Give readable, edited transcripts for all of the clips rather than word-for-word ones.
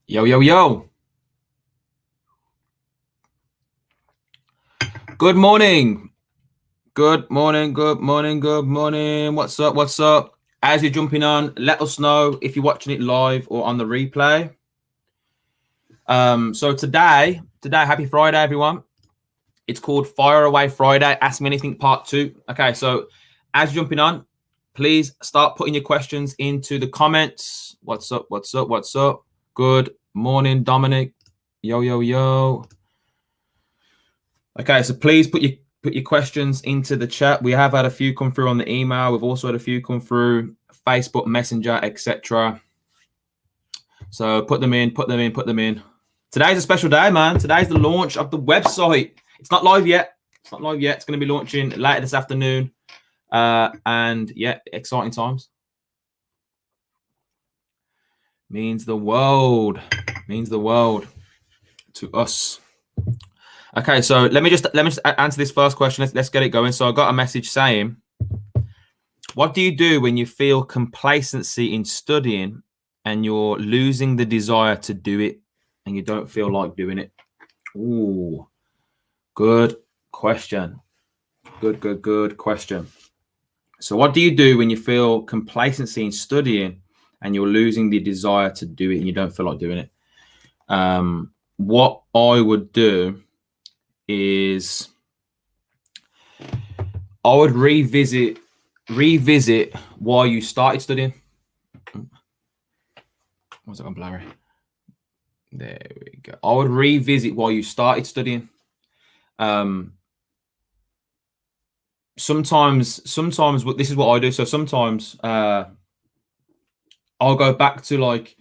Yo, yo, yo. Good morning. Good morning, good morning, good morning. What's up, what's up? As you're jumping on, let us know if you're watching it live or on the replay. So today, happy Friday, everyone. It's called Fire Away Friday, Ask Me Anything Part 2. Okay, so as you're jumping on, please start putting your questions into the comments. What's up, what's up, what's up? Good morning, Dominic. Yo, yo, yo. Okay, so please put your questions into the chat. We have had a few come through on the email. We've also had a few come through Facebook Messenger, etc. So put them in. Today's a special day, man. Today's the launch of the website. It's not live yet. It's going to be launching later this afternoon. And yeah, exciting times. Means the world to us. Okay, so let me just answer this first question. Let's get it going. So I got a message saying, what do you do when you feel complacency in studying and you're losing the desire to do it and you don't feel like doing it? Ooh, good question. Good question. So what do you do when you feel complacency in studying and you're losing the desire to do it and you don't feel like doing it? What I would do is I would revisit why you started studying. Was it on blurry? There we go. I would revisit why you started studying. Sometimes this is what I do. So sometimes I'll go back to like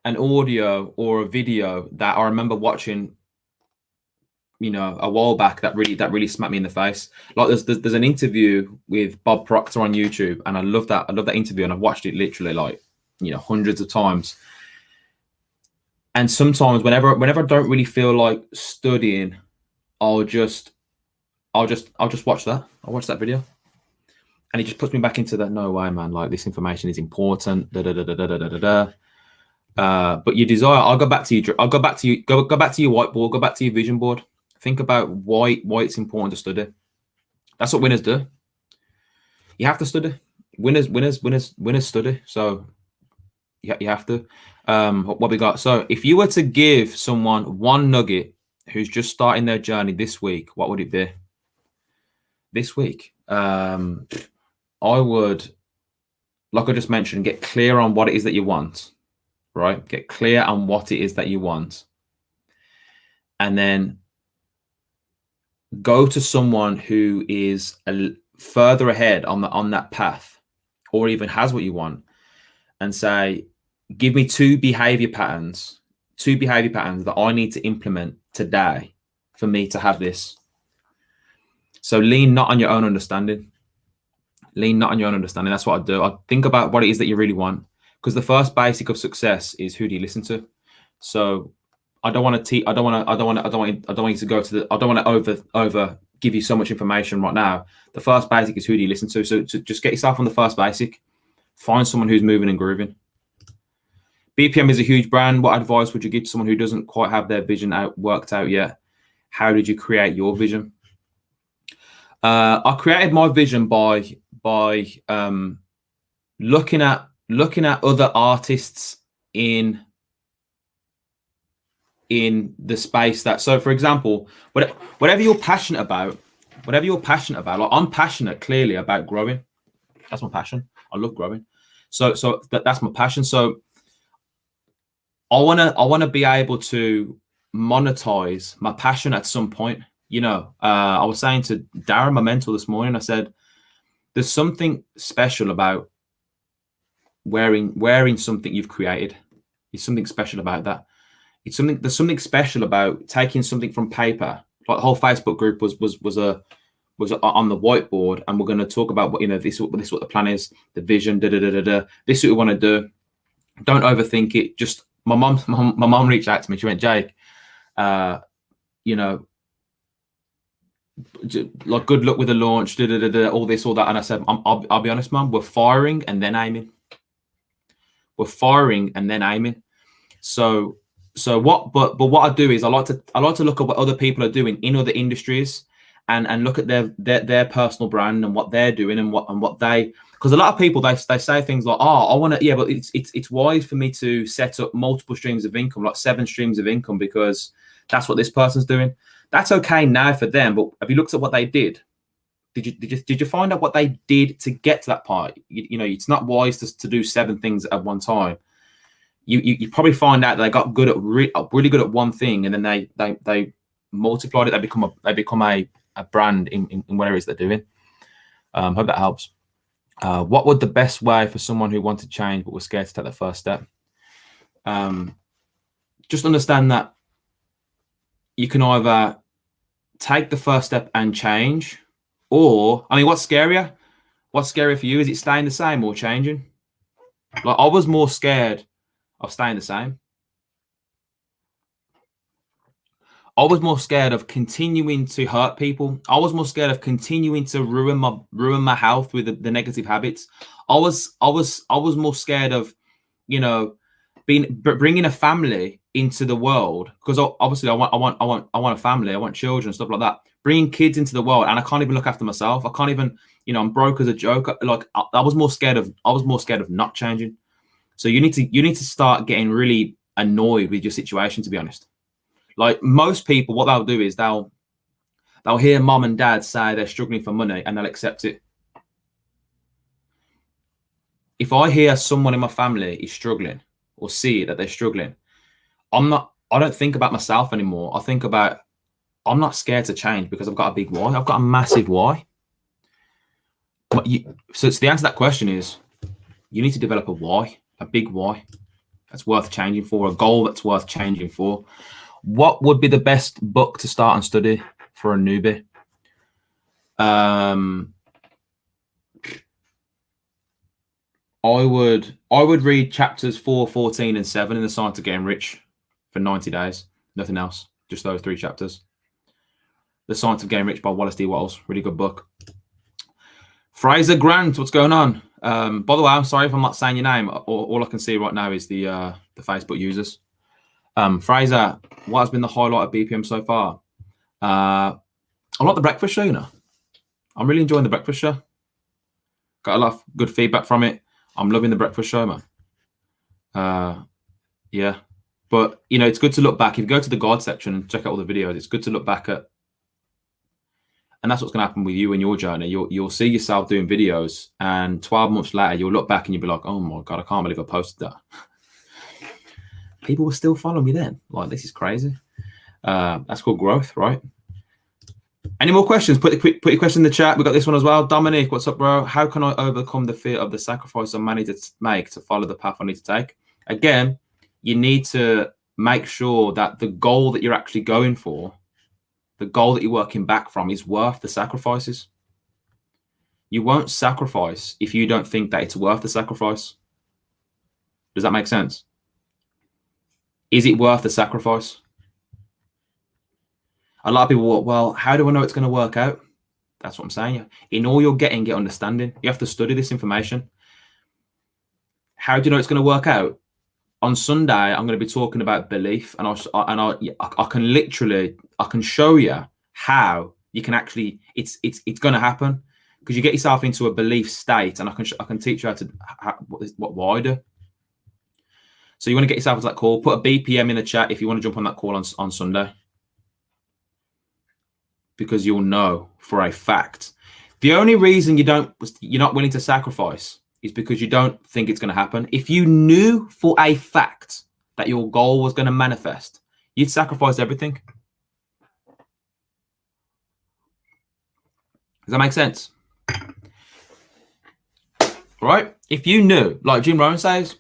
an audio or a video that I remember watching, you know, a while back that really smacked me in the face. Like there's an interview with Bob Proctor on YouTube, and I love that interview, and I've watched it literally like, you know, hundreds of times. And sometimes whenever I don't really feel like studying, I'll just watch that. I'll watch that video, and it just puts me back into that. No way, man! Like, this information is important. But your desire, I'll go back to you. I'll go back to you. Go back to your whiteboard. Go back to your vision board. Think about why it's important to study. That's what winners do. You have to study. Winners study. So you have to. What we got? So if you were to give someone one nugget who's just starting their journey this week, what would it be? This week, I would, like I just mentioned, get clear on what it is that you want. Right? Get clear on what it is that you want, and then go to someone who is further ahead on that path, or even has what you want, and say, give me two behavior patterns that I need to implement today for me to have this. So lean not on your own understanding. That's what I do. I think about what it is that you really want, because the first basic of success is, who do you listen to? So I don't want to over give you so much information right now. The first basic is, who do you listen to? So just get yourself on the first basic. Find someone who's moving and grooving. BPM is a huge brand. What advice would you give to someone who doesn't quite have their vision worked out yet? How did you create your vision? I created my vision by looking at other artists in the space that, so for example, whatever you're passionate about, like I'm passionate clearly about growing. That's my passion. I love growing. So that's my passion. So I want to be able to monetize my passion at some point. I was saying to Darren, my mentor, this morning, I said, there's something special about wearing something you've created. There's something special about that. There's something special about taking something from paper. Like the whole Facebook group was on the whiteboard, and we're going to talk about what, this is what the plan is, the vision, this is what we want to do. Don't overthink it. Just my mom reached out to me. She went, Jake, like, good luck with the launch, all this, all that. And I said, I'll be honest, Mum, we're firing and then aiming. We're firing and then aiming. So what? But what I do is I like to look at what other people are doing in other industries, and look at their personal brand and what they're doing and what they. Because a lot of people they say things like, oh, I want to, yeah, but it's wise for me to set up multiple streams of income, like 7 streams of income, because that's what this person's doing. That's okay now for them, but have you looked at what they did? Did you find out what they did to get to that part? It's not wise to do 7 things at one time. You probably find out that they got good at really good at one thing, and then they multiplied it. They become a brand in whatever it is they're doing. Hope that helps. What would the best way for someone who wanted change but was scared to take the first step? Just understand that you can either take the first step and change, or, I mean, what's scarier? What's scarier for you? Is it staying the same or changing? Like, I was more scared of staying the same. I was more scared of continuing to hurt people. I was more scared of continuing to ruin my health with the negative habits. I was more scared of, bringing a family into the world, because obviously I want a family, I want children, stuff like that. Bringing kids into the world, and I can't even look after myself. I can't even, I'm broke as a joke. Like, I was more scared of not changing. So you need to start getting really annoyed with your situation, to be honest. Like, most people, what they'll do is they'll hear mom and dad say they're struggling for money, and they'll accept it. If I hear someone in my family is struggling, or see that they're struggling, I don't think about myself anymore. I think about, I'm not scared to change because I've got a big why. I've got a massive why. So the answer to that question is, you need to develop a why, a big why that's worth changing for, a goal that's worth changing for. What would be the best book to start and study for a newbie? I would read chapters 4, 14, and 7 in The Science of Getting Rich for 90 days. Nothing else. Just those 3 chapters. The Science of Getting Rich by Wallace D. Wattles. Really good book. Fraser Grant, what's going on? By the way, I'm sorry if I'm not saying your name. All I can see right now is the Facebook users. Fraser, what has been the highlight of BPM so far? I like the breakfast show, I'm really enjoying the breakfast show. Got a lot of good feedback from it. I'm loving the breakfast show, man. Yeah. But, it's good to look back. If you go to the guide section and check out all the videos, it's good to look back at. And that's what's going to happen with you in your journey. You'll see yourself doing videos, and 12 months later, you'll look back and you'll be like, oh my God, I can't believe I posted that. People will still follow me then. Like, this is crazy. That's called growth, right? Any more questions? Put your question in the chat. We got this one as well. Dominic, what's up, bro? How can I overcome the fear of the sacrifice I need to make to follow the path I need to take? Again, you need to make sure that the goal that you're actually going for, the goal that you're working back from, is worth the sacrifices. You won't sacrifice if you don't think that it's worth the sacrifice. Does that make sense? Is it worth the sacrifice? A lot of people, well, how do I know it's going to work out? That's what I'm saying. In all you're getting, get understanding. You have to study this information. How do you know it's going to work out? On Sunday, I'm going to be talking about belief, and I can show you how you can actually, it's going to happen, because you get yourself into a belief state, and I can teach you what why do. So you want to get yourself into that call. Put a BPM in the chat if you want to jump on that call on Sunday, because you'll know for a fact. The only reason you're not willing to sacrifice is because you don't think it's going to happen. If you knew for a fact that your goal was going to manifest, you'd sacrifice everything. Does that make sense? Right? If you knew, like Jim Rohn says,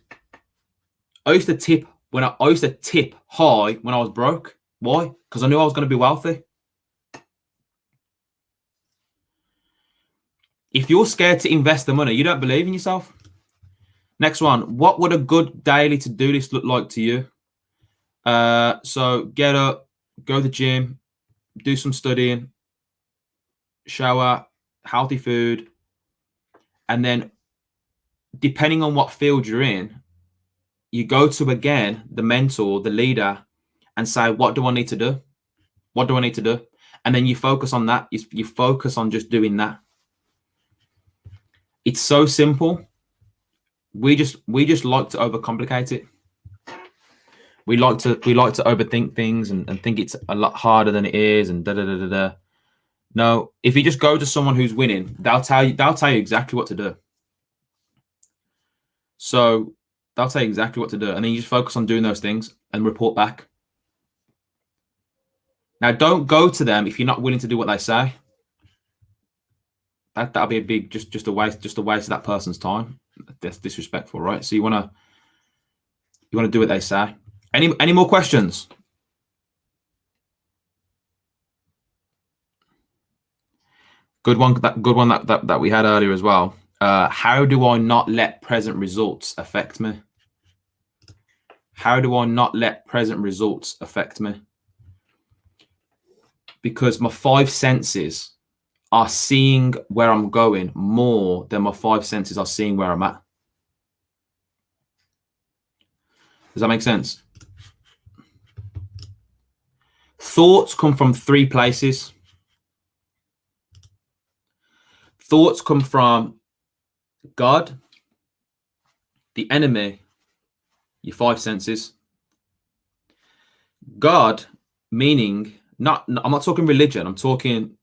I used to tip high when I was broke. Why? Because I knew I was going to be wealthy. If you're scared to invest the money, you don't believe in yourself. Next one. What would a good daily to-do list look like to you? So get up, go to the gym, do some studying, shower, healthy food, and then depending on what field you're in, you go to, again, the mentor, the leader, and say, what do I need to do? What do I need to do? And then you focus on that. You focus on just doing that. It's so simple. We just like to overcomplicate it. We like to overthink things and think it's a lot harder than it is, and da da da da da. No, if you just go to someone who's winning, they'll tell you exactly what to do. So they'll tell you exactly what to do, and then you just focus on doing those things and report back. Now, don't go to them if you're not willing to do what they say. That'll be a big just a waste of that person's time. That's disrespectful, right? So you wanna do what they say. Any more questions? Good one that we had earlier as well. How do I not let present results affect me? How do I not let present results affect me? Because my 5 senses are seeing where I'm going more than my 5 senses are seeing where I'm at. Does that make sense? Thoughts come from 3 places. Thoughts come from God, the enemy, your 5 senses. God, meaning I'm not talking religion. I'm talking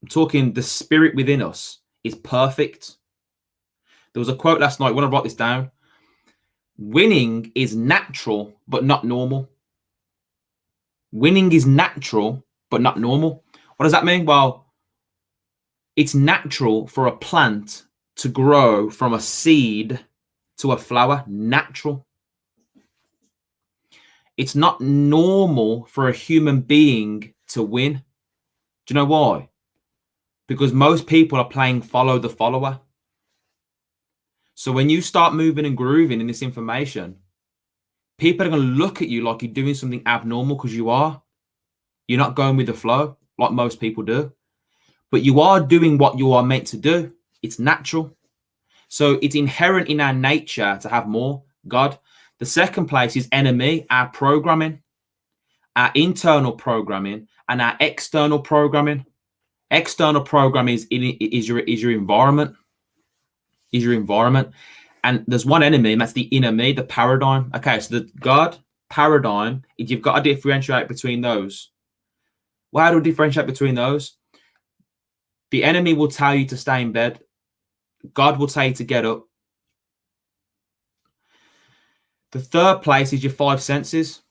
the spirit within us is perfect. There was a quote last night. I want to write this down. Winning is natural, but not normal. Winning is natural, but not normal. What does that mean? Well, it's natural for a plant to grow from a seed to a flower. Natural. It's not normal for a human being to win. Do you know why? Because most people are playing follow the follower. So when you start moving and grooving in this information, people are going to look at you like you're doing something abnormal, because you are. You're not going with the flow like most people do. But you are doing what you are meant to do. It's natural. So it's inherent in our nature to have more. God. The second place is enemy, our programming, our internal programming, and our external programming. External programming is your environment. Is your environment. And there's one enemy, and that's the inner me, the paradigm. Okay, so the God paradigm, you've got to differentiate between those. Well, how do we differentiate between those? The enemy will tell you to stay in bed. God will tell you to get up. The third place is your 5 senses.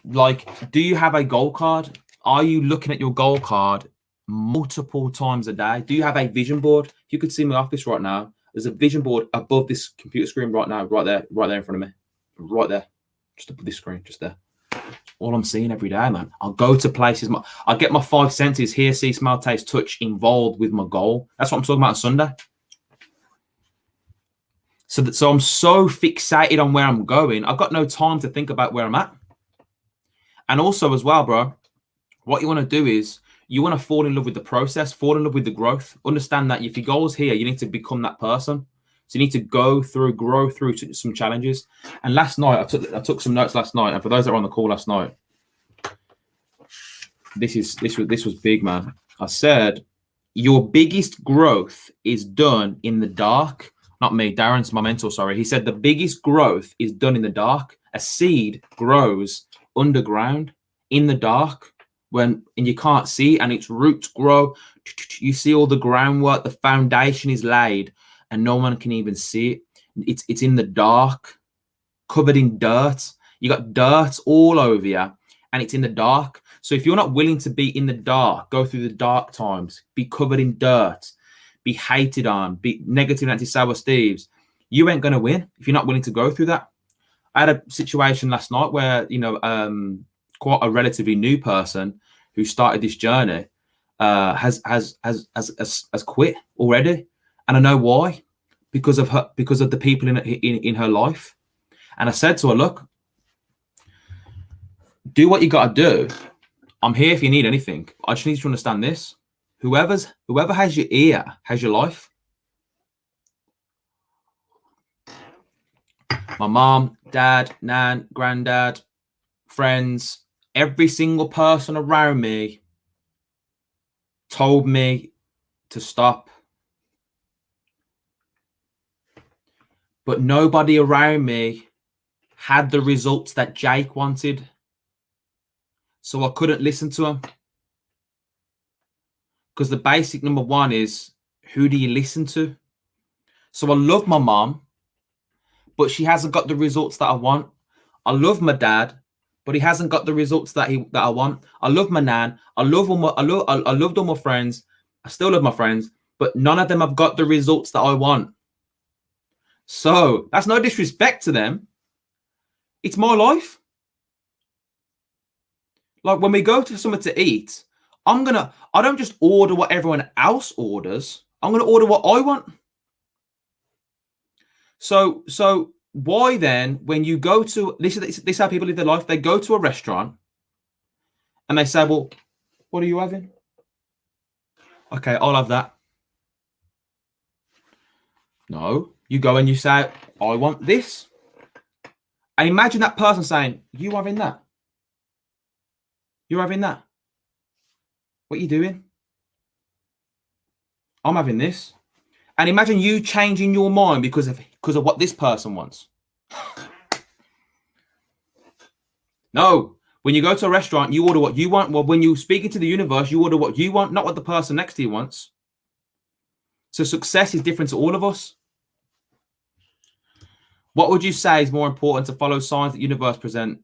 Like, do you have a goal card? Are you looking at your goal card multiple times a day? Do you have a vision board? If you could see my office right now, there's a vision board above this computer screen right now, right there in front of me. Right there. Just above this screen, just there. All I'm seeing every day, man. I'll go to places. I'll get my 5 senses, hear, see, smell, taste, touch, involved with my goal. That's what I'm talking about on Sunday. So I'm so fixated on where I'm going, I've got no time to think about where I'm at. And also as well, bro, what you want to do is you want to fall in love with the process, fall in love with the growth. Understand that if your goal is here, you need to become that person. So you need to grow through some challenges. And last night, I took some notes last night. And for those that were on the call last night, this was big, man. I said, your biggest growth is done in the dark. Not me, Darren's my mentor, sorry. He said the biggest growth is done in the dark. A seed grows underground in the dark and you can't see, and its roots grow. You see all the groundwork, the foundation is laid, and no one can even see it. It's in the dark, covered in dirt. You got dirt all over you, and it's in the dark. So if you're not willing to be in the dark, go through the dark times, be covered in dirt, be hated on, be negative anti-sour Steves, you ain't going to win if you're not willing to go through that. I had a situation last night where, quite a relatively new person who started this journey has quit already. And I know why, because of the people in her life. And I said to her, look, do what you got to do. I'm here if you need anything. I just need you to understand this. Whoever has your ear has your life. My mom, dad, nan, granddad, friends, every single person around me told me to stop. But nobody around me had the results that Jake wanted. So I couldn't listen to him. Because the basic number one is, who do you listen to? So I love my mom, but she hasn't got the results that I want. I love my dad, but he hasn't got the results that I want. I love my nan. I loved all my friends. I still love my friends, but none of them have got the results that I want. So that's no disrespect to them. It's my life. Like when we go to somewhere to eat, I don't just order what everyone else orders. I'm going to order what I want. So why then, when you go to, this is how people live their life. They go to a restaurant and they say, well, what are you having? Okay, I'll have that. No, you go and you say, I want this. And imagine that person saying, you having that? You're having that? What are you doing? I'm having this. And imagine you changing your mind because of what this person wants. No. When you go to a restaurant, you order what you want. Well, when you're speaking to the universe, you order what you want, not what the person next to you wants. So success is different to all of us. What would you say is more important, to follow signs that the universe present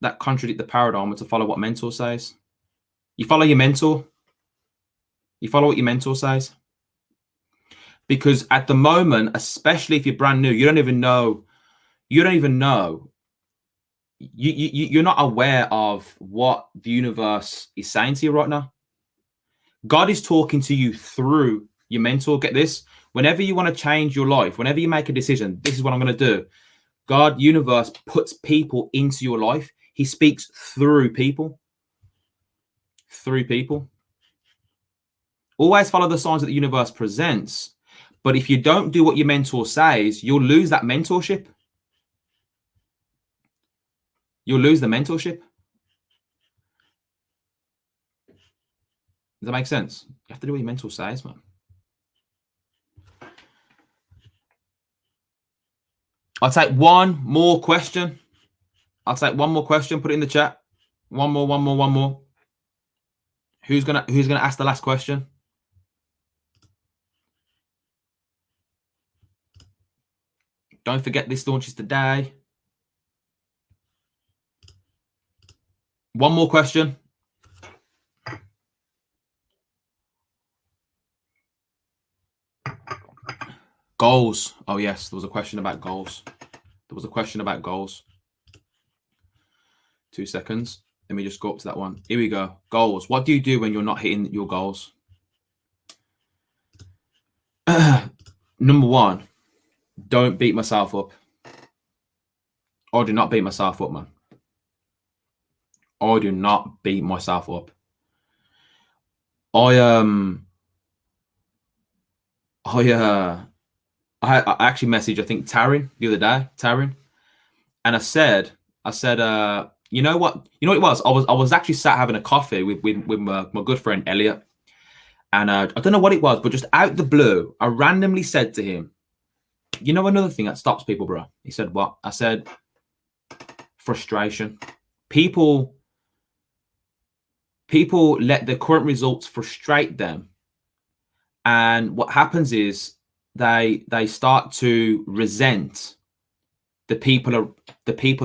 that contradict the paradigm, or to follow what mentor says? You follow your mentor. You follow what your mentor says. Because at the moment, especially if you're brand new, you don't even know. You're not aware of what the universe is saying to you right now. God is talking to you through your mentor. Get this. Whenever you want to change your life, whenever you make a decision, this is what I'm going to do. God, universe, puts people into your life. He speaks through people. Through people. Always follow the signs that the universe presents. But if you don't do what your mentor says, you'll lose that mentorship. You'll lose the mentorship. Does that make sense? You have to do what your mentor says, man. I'll take one more question. Put it in the chat. One more. Who's gonna ask the last question? Don't forget, this launches today. One more question. Goals. Oh yes, there was a question about goals. 2 seconds. Let me just go up to that one. Here we go. Goals. What do you do when you're not hitting your goals? Number one, don't beat myself up. I do not beat myself up, man. I do not beat myself up. I actually messaged, I think, Taryn the other day. And I said, you know what it was? I was actually sat having a coffee with my good friend Elliot. And I don't know what it was, but just out the blue, I randomly said to him, you know, another thing that stops people, bro. He said, what? I said, frustration. People let the current results frustrate them. And what happens is they start to resent the people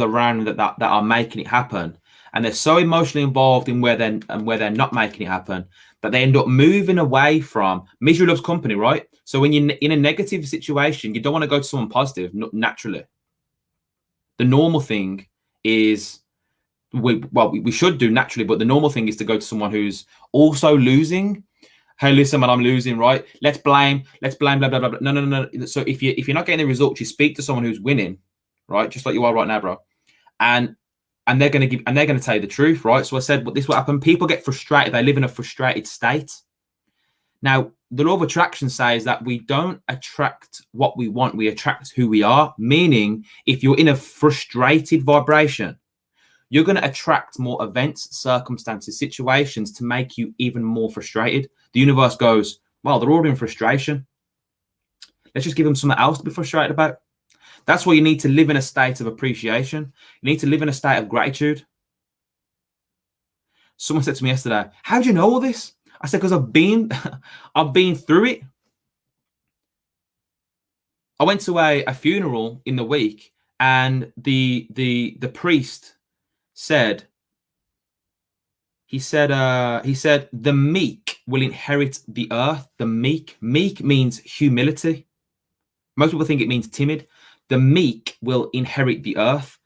around that are making it happen. and they're so emotionally involved in where they're not making it happen that they end up moving away from misery loves company, right? So when you're in a negative situation, you don't want to go to someone positive naturally. The normal thing is we should do naturally, but the normal thing is to go to someone who's also losing. Hey, listen, man, I'm losing, right? Let's blame, blah, blah, blah, blah. No. So if you're not getting the results, you speak to someone who's winning, right? Just like you are right now, bro. And they're going to tell you the truth, right? So I said, but this will happen. People get frustrated. They live in a frustrated state. Now, the law of attraction says that we don't attract what we want. We attract who we are. Meaning, if you're in a frustrated vibration, you're going to attract more events, circumstances, situations to make you even more frustrated. The universe goes, well, they're all in frustration. Let's just give them something else to be frustrated about. That's why you need to live in a state of appreciation. You need to live in a state of gratitude. Someone said to me yesterday, how do you know all this? I said, because I've been through it. I went to a funeral in the week, and the priest said, he said, the meek will inherit the earth. The meek means humility. Most people think it means timid. The meek will inherit the earth.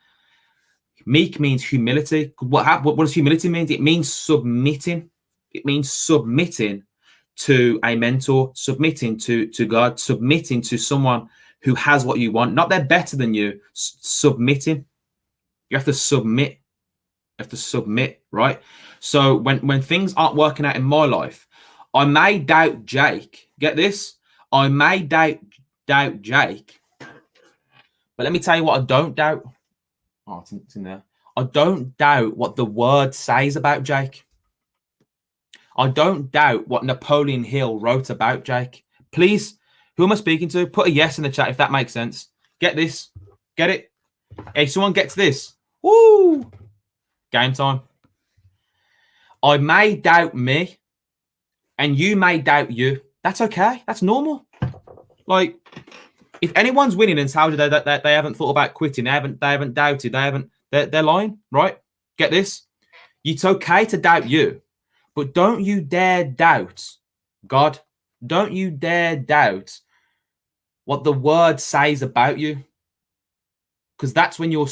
Meek means humility. What does humility mean? It means submitting. It means submitting to a mentor, submitting to God, submitting to someone who has what you want. Not they're better than you. Submitting. You have to submit. You have to submit, right? So when things aren't working out in my life, I may doubt Jake. Get this? I may doubt Jake. But let me tell you what I don't doubt. Oh, it's in there. I don't doubt what the word says about Jake. I don't doubt what Napoleon Hill wrote about Jake. Please, who am I speaking to? Put a yes in the chat if that makes sense. Get this. Get it? Hey, someone gets this. Woo! Game time. I may doubt me, and you may doubt you. That's okay. That's normal. Like, if anyone's winning and tells you that they haven't thought about quitting, they haven't doubted, they're lying, right? Get this. It's okay to doubt you, but don't you dare doubt God. Don't you dare doubt what the word says about you. Because that's when you're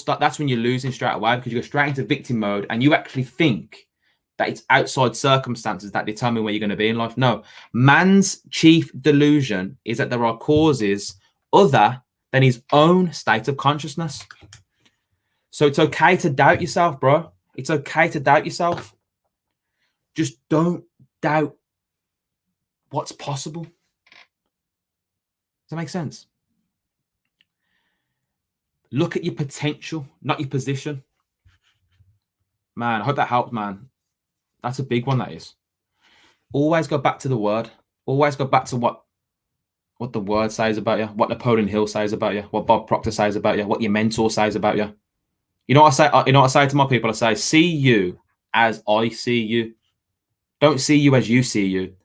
losing straight away, because you go straight into victim mode and you actually think that it's outside circumstances that determine where you're going to be in life. No, man's chief delusion is that there are causes other than his own state of consciousness. So it's okay to doubt yourself, bro. It's okay to doubt yourself. Just don't doubt what's possible. Does that make sense? Look at your potential, not your position. Man, I hope that helped, man. That's a big one, that is. Always go back to the word. Always go back to what the word says about you, what Napoleon Hill says about you, what Bob Proctor says about you, what your mentor says about you. You know what I say? You know what I say to my people? I say, see you as I see you. Don't see you as you see you.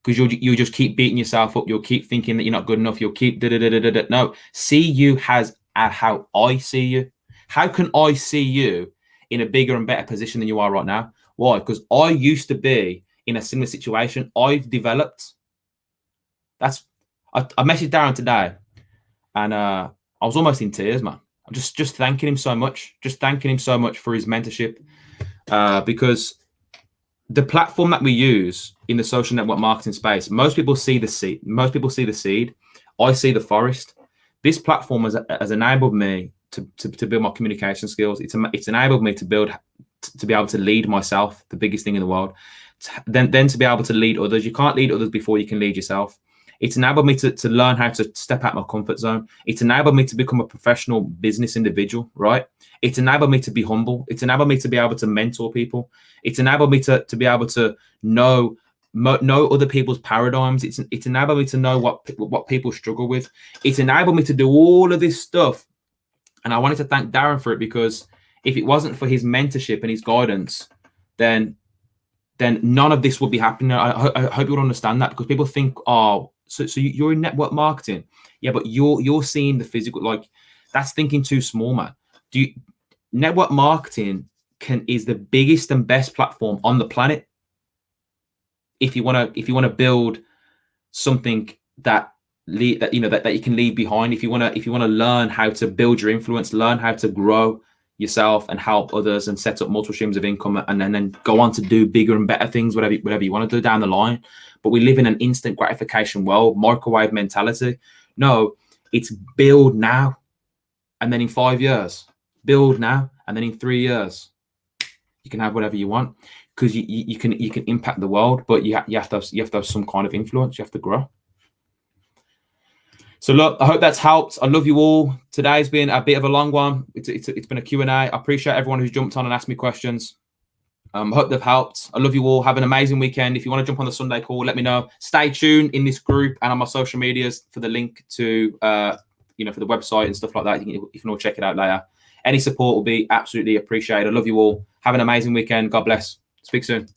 Because you'll just keep beating yourself up. You'll keep thinking that you're not good enough. You'll keep da-da-da-da-da. No, see you as how I see you. How can I see you in a bigger and better position than you are right now? Why? Because I used to be in a similar situation. I've developed. I messaged Darren today, and I was almost in tears, man. I'm just thanking him so much. Just thanking him so much for his mentorship, because the platform that we use in the social network marketing space, most people see the seed. Most people see the seed. I see the forest. This platform has enabled me to build my communication skills. It's enabled me to be able to lead myself, the biggest thing in the world. Then to be able to lead others. You can't lead others before you can lead yourself. It's enabled me to learn how to step out my comfort zone. It's enabled me to become a professional business individual, right? It's enabled me to be humble. It's enabled me to be able to mentor people. It's enabled me to be able to know other people's paradigms. It's enabled me to know what people struggle with. It's enabled me to do all of this stuff. And I wanted to thank Darren for it, because if it wasn't for his mentorship and his guidance, then none of this would be happening. I hope you'll understand that, because people think, oh, so you're in network marketing. Yeah, but you're seeing the physical. Like, that's thinking too small, man. Network marketing is the biggest and best platform on the planet. If you want to build something that you can leave behind, if you want to learn how to build your influence, learn how to grow yourself and help others and set up multiple streams of income, and then go on to do bigger and better things, whatever you want to do down the line. But we live in an instant gratification world, microwave mentality. No, it's build now, and then in 5 years, build now, and then in 3 years, you can have whatever you want, because you can impact the world, but you have to have some kind of influence. You have to grow. So look, I hope that's helped. I love you all. Today's been a bit of a long one. It's been a Q&A. I appreciate everyone who's jumped on and asked me questions. I hope they've helped. I love you all. Have an amazing weekend. If you want to jump on the Sunday call, let me know. Stay tuned in this group and on my social medias for the link to for the website and stuff like that. You can all check it out later. Any support will be absolutely appreciated. I love you all. Have an amazing weekend. God bless. Speak soon.